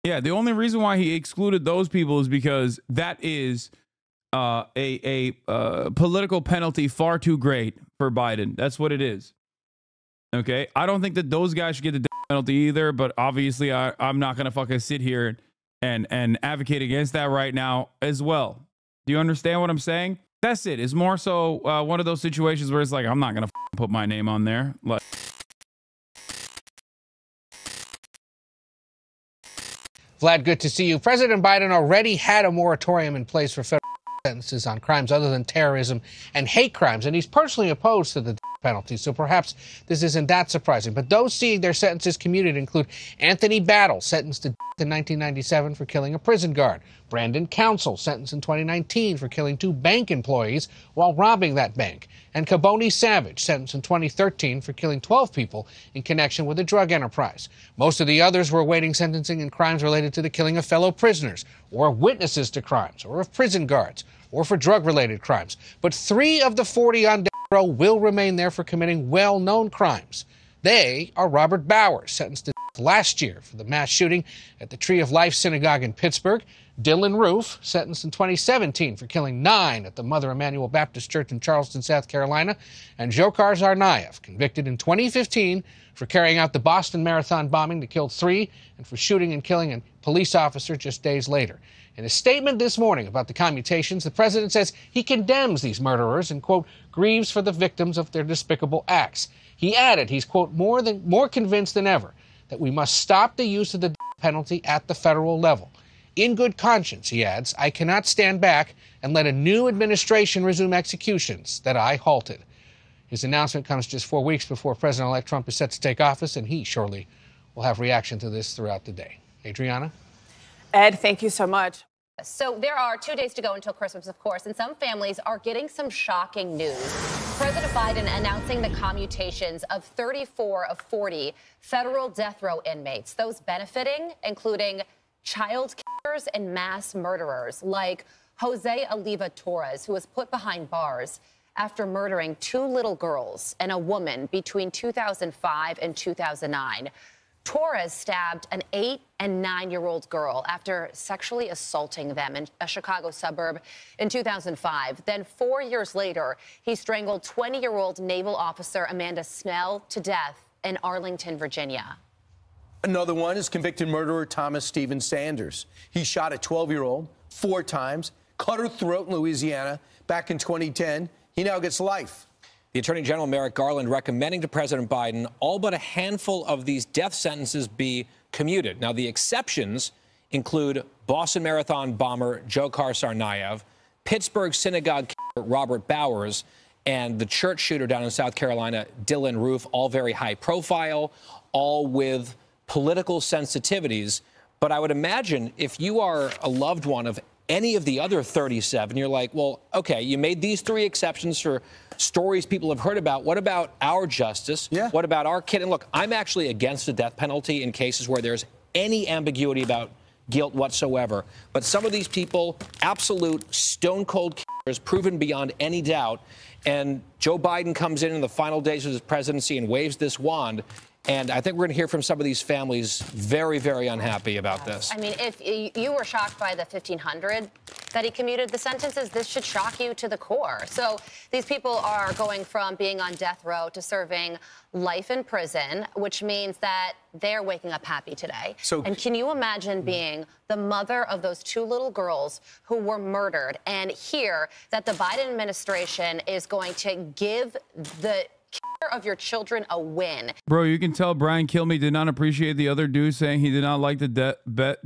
Yeah, the only reason why he excluded those people is because that is a political penalty far too great for Biden. That's what it is. Okay, I don't think that those guys should get the death penalty either. But obviously, I'm not gonna fucking sit here and advocate against that right now as well. Do you understand what I'm saying? That's it. It's more so one of those situations where it's like I'm not gonna put my name on there. Like, Vlad, good to see you. President Biden already had a moratorium in place for federal sentences on crimes other than terrorism and hate crimes, and he's personally opposed to the death penalty, so perhaps this isn't that surprising. But those seeing their sentences commuted include Anthony Battle, sentenced to death in 1997 for killing a prison guard, Brandon Council, sentenced in 2019 for killing 2 bank employees while robbing that bank, and Kaboni Savage, sentenced in 2013 for killing 12 people in connection with a drug enterprise. Most of the others were awaiting sentencing in crimes related to the killing of fellow prisoners, or witnesses to crimes, or of prison guards, or for drug-related crimes. But 3 of the 40 on death row will remain there for committing well-known crimes. They are Robert Bowers, sentenced to death last year for the mass shooting at the Tree of Life Synagogue in Pittsburgh, Dylan Roof, sentenced in 2017 for killing 9 at the Mother Emanuel Baptist Church in Charleston, South Carolina, and Dzhokhar Tsarnaev, convicted in 2015 for carrying out the Boston Marathon bombing that killed 3 and for shooting and killing a police officer just days later. In a statement this morning about the commutations, the president says he condemns these murderers and, quote, grieves for the victims of their despicable acts. He added he's, quote, more convinced than ever that we must stop the use of the death penalty at the federal level. In good conscience, he adds, I cannot stand back and let a new administration resume executions that I halted. His announcement comes just 4 weeks before President-elect Trump is set to take office, and he surely will have reaction to this throughout the day. Adriana? Ed, thank you so much. So there are 2 days to go until Christmas, of course, and some families are getting some shocking news. President Biden announcing the commutations of 34 of 40 federal death row inmates, those benefiting, including child killers and mass murderers like Jose Oliva Torres, who was put behind bars after murdering 2 little girls and a woman between 2005 and 2009. Torres stabbed an 8- and 9-year-old girl after sexually assaulting them in a Chicago suburb in 2005. Then 4 years later, he strangled 20-year-old naval officer Amanda Snell to death in Arlington, Virginia. Another one is convicted murderer Thomas Stephen Sanders. He shot a 12-year-old 4 times, cut her throat in Louisiana back in 2010. He now gets life. The Attorney General Merrick Garland recommending to President Biden all but a handful of these death sentences be commuted. Now, the exceptions include Boston Marathon bomber Dzhokhar Tsarnaev, Pittsburgh synagogue killer Robert Bowers, and the church shooter down in South Carolina, Dylan Roof, all very high profile, all with political sensitivities. But I would imagine if you are a loved one of any of the other 37, you're like, well, OK, you made these 3 exceptions for stories people have heard about. What about our justice? Yeah. What about our kid? And look, I'm actually against the death penalty in cases where there's any ambiguity about guilt whatsoever. But some of these people, absolute stone cold killers, proven beyond any doubt. And Joe Biden comes in the final days of his presidency and waves this wand. And I think we're going to hear from some of these families very, very unhappy about this. I mean, if you were shocked by the 1,500 that he commuted the sentences, this should shock you to the core. So these people are going from being on death row to serving life in prison, which means that they're waking up happy today. And can you imagine being the mother of those 2 little girls who were murdered and hear that the Biden administration is going to give the care of your children a win? bro, you can tell Brian Kilmeade did not appreciate the other dude saying he did not like the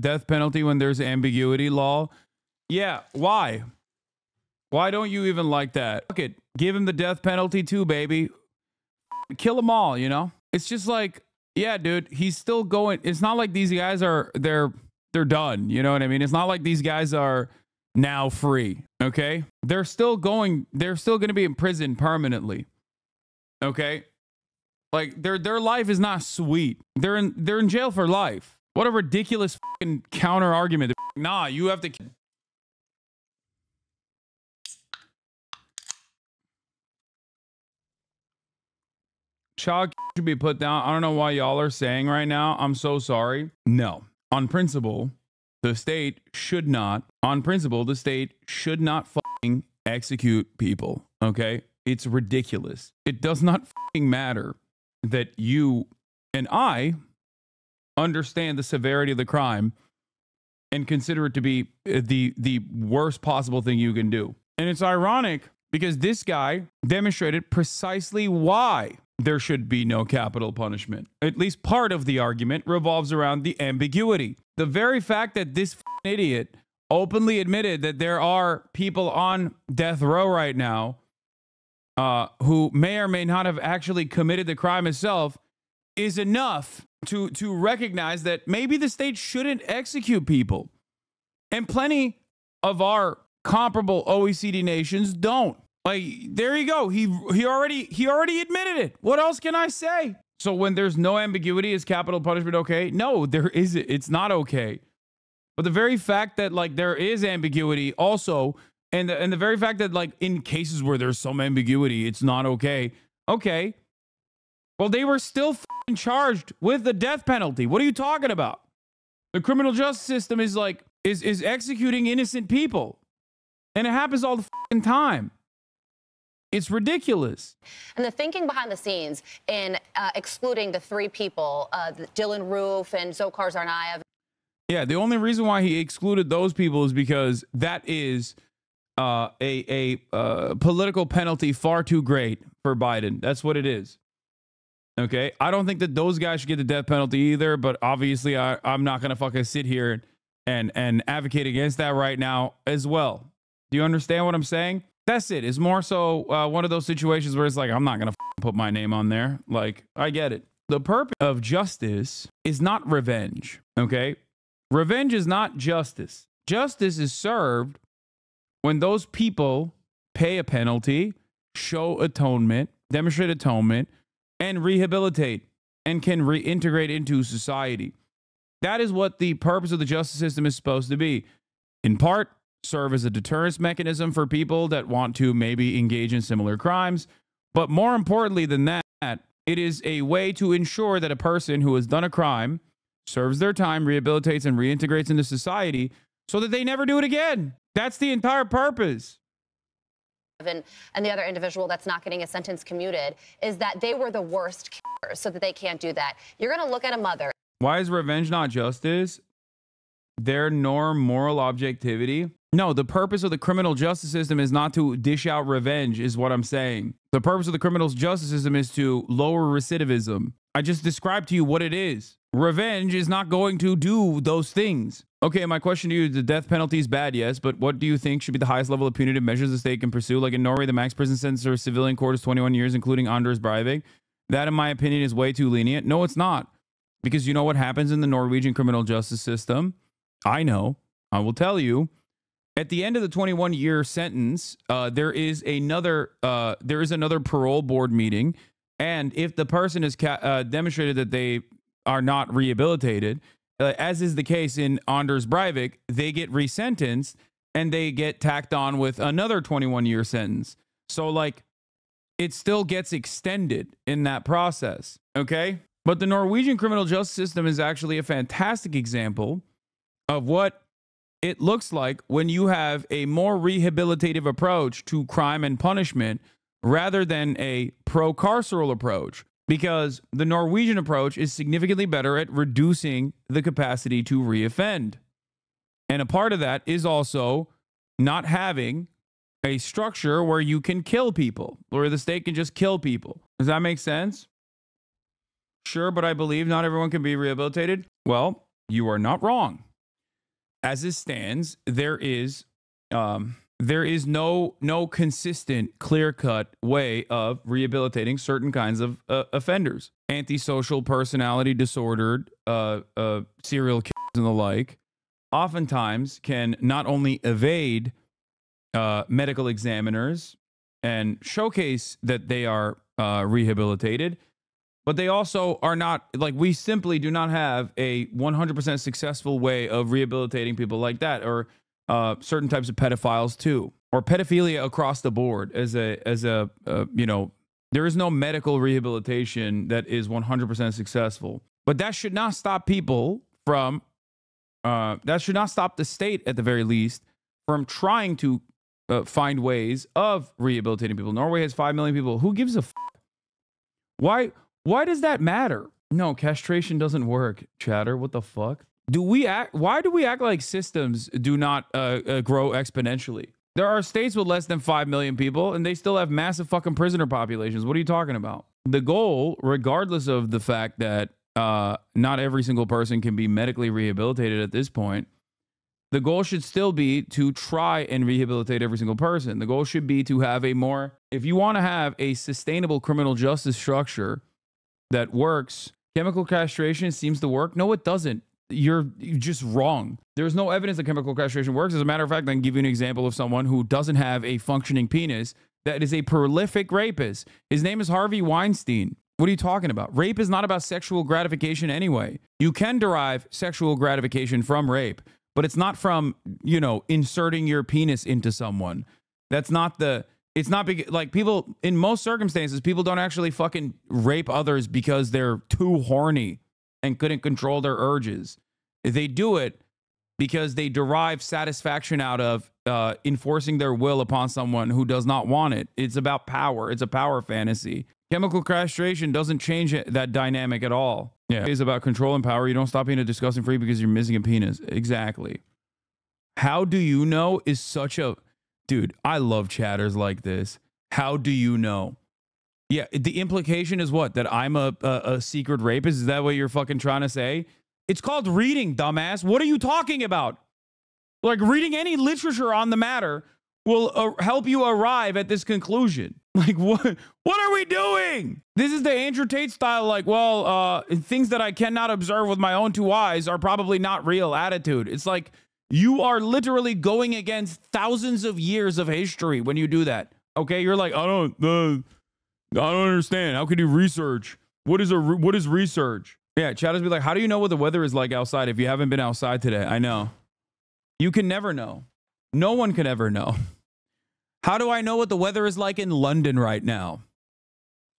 death penalty when there's ambiguity law. Yeah, why? Why don't you even like that? Fuck it. Give him the death penalty too, baby. Kill them all, you know? It's just like, yeah, dude, he's still going. It's not like these guys are, they're done. You know what I mean? It's not like these guys are now free, okay? They're still going to be in prison permanently. Okay, like their life is not sweet. They're in jail for life. What a ridiculous fucking counter argument. Nah, you have to. Child should be put down. I don't know why y'all are saying right now, I'm so sorry. No, on principle, the state should not, fucking execute people. Okay? It's ridiculous. It does not fucking matter that you and I understand the severity of the crime and consider it to be the worst possible thing you can do. And it's ironic because this guy demonstrated precisely why there should be no capital punishment. At least part of the argument revolves around the ambiguity. The very fact that this idiot openly admitted that there are people on death row right now who may or may not have actually committed the crime itself is enough to recognize that maybe the state shouldn't execute people. And plenty of our comparable OECD nations don't. Like, there you go. He already admitted it. What else can I say? So when there's no ambiguity, is capital punishment okay? No, there isn't. It's not okay. But the very fact that like there is ambiguity also, and the very fact that like in cases where there's some ambiguity, it's not okay. Okay. Well, they were still charged with the death penalty. What are you talking about? The criminal justice system is like is executing innocent people, and it happens all the time. It's ridiculous. And the thinking behind the scenes in excluding the three people, Dylan Roof and Dzhokhar Tsarnaev. Yeah, the only reason why he excluded those people is because that is a political penalty far too great for Biden. That's what it is. Okay, I don't think that those guys should get the death penalty either, but obviously I'm not going to fucking sit here and advocate against that right now as well. Do you understand what I'm saying? That's it. It's more so one of those situations where it's like, I'm not going to put my name on there. Like, I get it. The purpose of justice is not revenge, okay? Revenge is not justice. Justice is served when those people pay a penalty, show atonement, demonstrate atonement, and rehabilitate and can reintegrate into society. That is what the purpose of the justice system is supposed to be. In part, serve as a deterrence mechanism for people that want to maybe engage in similar crimes. But more importantly than that, it is a way to ensure that a person who has done a crime serves their time, rehabilitates, and reintegrates into society so that they never do it again. That's the entire purpose. And the other individual that's not getting a sentence commuted is that they were the worst killers, so that they can't do that. You're going to look at a mother. Why is revenge not justice? Their norm, moral objectivity? No, the purpose of the criminal justice system is not to dish out revenge, is what I'm saying. The purpose of the criminal justice system is to lower recidivism. I just described to you what it is. Revenge is not going to do those things. Okay, my question to you, the death penalty is bad, yes, but what do you think should be the highest level of punitive measures the state can pursue? Like in Norway, the max prison sentence for a civilian court is 21 years, including Anders Breivik. That, in my opinion, is way too lenient. No, it's not. Because you know what happens in the Norwegian criminal justice system? I know. I will tell you. At the end of the 21-year sentence, there is another parole board meeting, and if the person has demonstrated that they are not rehabilitated, as is the case in Anders Breivik, they get resentenced and they get tacked on with another 21-year sentence. So, like, it still gets extended in that process, okay? But the Norwegian criminal justice system is actually a fantastic example of what it looks like when you have a more rehabilitative approach to crime and punishment rather than a pro-carceral approach, because the Norwegian approach is significantly better at reducing the capacity to reoffend. And a part of that is also not having a structure where you can kill people, where the state can just kill people. Does that make sense? Sure, but I believe not everyone can be rehabilitated. Well, you are not wrong. As it stands, there is no consistent, clear-cut way of rehabilitating certain kinds of offenders. Antisocial personality disordered, serial killers and the like, oftentimes can not only evade medical examiners and showcase that they are rehabilitated, but they also are not, like, we simply do not have a 100% successful way of rehabilitating people like that, or certain types of pedophiles too, or pedophilia across the board as a you know, there is no medical rehabilitation that is 100% successful. But that should not stop people from That should not stop the state, at the very least, from trying to find ways of rehabilitating people. Norway has 5 million people. Who gives a f? Why does that matter? No, castration doesn't work, chatter. What the fuck? Why do we act like systems do not grow exponentially? There are states with less than 5 million people, and they still have massive fucking prisoner populations. What are you talking about? The goal, regardless of the fact that not every single person can be medically rehabilitated at this point, the goal should still be to try and rehabilitate every single person. The goal should be to have if you want to have a sustainable criminal justice structure that works, chemical castration seems to work. No, it doesn't. You're just wrong. There's no evidence that chemical castration works. As a matter of fact, I can give you an example of someone who doesn't have a functioning penis that is a prolific rapist. His name is Harvey Weinstein. What are you talking about? Rape is not about sexual gratification anyway. You can derive sexual gratification from rape, but it's not from, inserting your penis into someone. Like people, in most circumstances, people don't actually fucking rape others because they're too horny and couldn't control their urges. They do it because they derive satisfaction out of enforcing their will upon someone who does not want it. It's about power. It's a power fantasy. Chemical castration doesn't change that dynamic at all. Yeah, it's about control and power. You don't stop being a disgusting freak because you're missing a penis. Exactly. How do you know is such a... Dude, I love chatters like this. How do you know? Yeah, the implication is what? That I'm a secret rapist? Is that what you're fucking trying to say? It's called reading, dumbass. What are you talking about? Like, reading any literature on the matter will help you arrive at this conclusion. Like, what are we doing? This is the Andrew Tate style, like, things that I cannot observe with my own 2 eyes are probably not real attitude. It's like, you are literally going against thousands of years of history when you do that. Okay, you're like, I don't understand. How could you research? What is research? Yeah, chatters be like, how do you know what the weather is like outside if you haven't been outside today? I know. You can never know. No one can ever know. How do I know what the weather is like in London right now?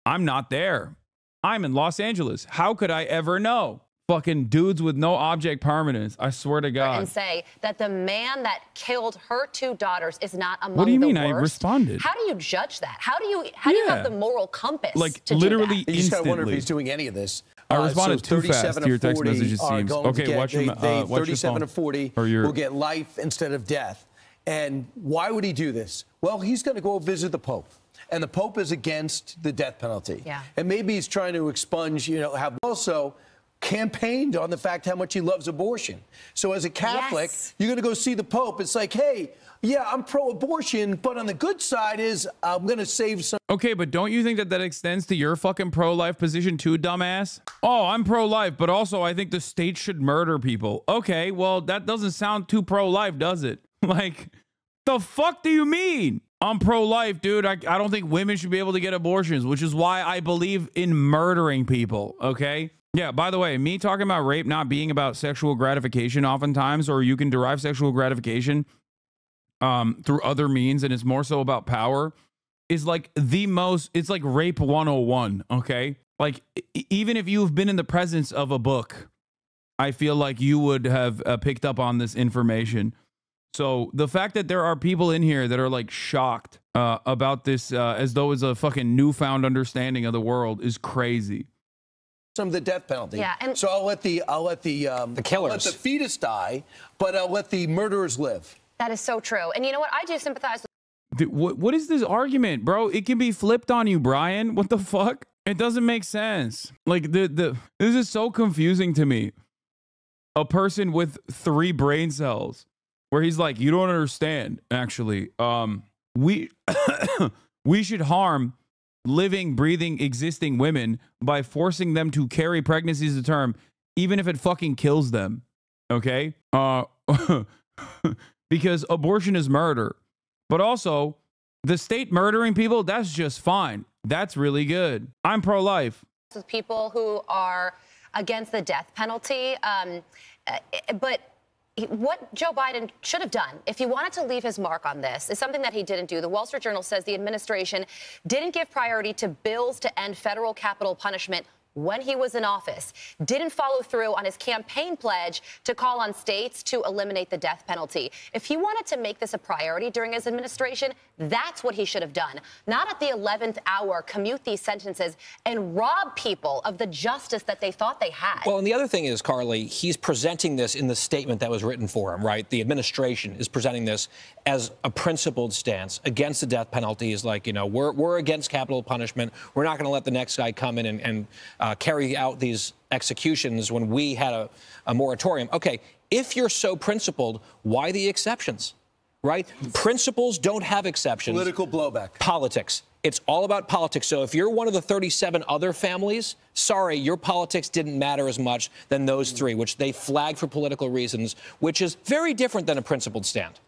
I'm not there. I'm in Los Angeles. How could I ever know? Fucking dudes with no object permanence. I swear to God. And say that the man that killed her 2 daughters is not among the worst. What do you mean? I responded. How do you judge that? How do you have the moral compass? Like, to literally do that? You just gotta wonder if instantly. he's doing any of this. I responded too fast to your text message, it seems. Okay, watch your 37 of 40 will get life instead of death. And why would he do this? Well, he's going to go visit the Pope. And the Pope is against the death penalty. Yeah. And maybe he's trying to expunge, have also campaigned on the fact how much he loves abortion. So as a Catholic, you're going to go see the Pope. It's like, hey, yeah, I'm pro-abortion, but on the good side is I'm going to save some. Okay, but don't you think that extends to your fucking pro-life position too, dumbass? Oh, I'm pro-life, but also I think the state should murder people. Okay, well, that doesn't sound too pro-life, does it? Like, the fuck do you mean? I'm pro-life, dude. I don't think women should be able to get abortions, which is why I believe in murdering people, okay? Yeah, by the way, me talking about rape not being about sexual gratification oftentimes, or you can derive sexual gratification through other means, and it's more so about power, is like it's like rape 101, okay? Like, even if you've been in the presence of a book, I feel like you would have picked up on this information. So the fact that there are people in here that are like shocked about this as though it's a fucking newfound understanding of the world is crazy. Some of the death penalty. Yeah, and so I'll let the killers, let the fetus die, but I'll let the murderers live. That is so true. And you know what? I do sympathize with... What is this argument, bro? It can be flipped on you, Brian. What the fuck? It doesn't make sense. Like, this is so confusing to me. A person with 3 brain cells, where he's like, you don't understand, actually. We should harm living, breathing, existing women by forcing them to carry pregnancies to term, even if it fucking kills them. Okay? Because abortion is murder. But also, the state murdering people, that's just fine. That's really good. I'm pro-life. People who are against the death penalty, but what Joe Biden should have done, if he wanted to leave his mark on this, is something that he didn't do. The Wall Street Journal says the administration didn't give priority to bills to end federal capital punishment when he was in office, didn't follow through on his campaign pledge to call on states to eliminate the death penalty. If he wanted to make this a priority during his administration, that's what he should have done. Not at the 11th hour commute these sentences and rob people of the justice that they thought they had. Well, and the other thing is, Carly, he's presenting this in the statement that was written for him, right? The administration is presenting this as a principled stance against the death penalty. Is like, you know, we're against capital punishment. We're not going to let the next guy come in and carry out these executions when we had a moratorium. Okay, if you're so principled, why the exceptions, right? Principles don't have exceptions. Political blowback. Politics. It's all about politics. So if you're one of the 37 other families, sorry, your politics didn't matter as much than those three, which they flagged for political reasons, which is very different than a principled stand.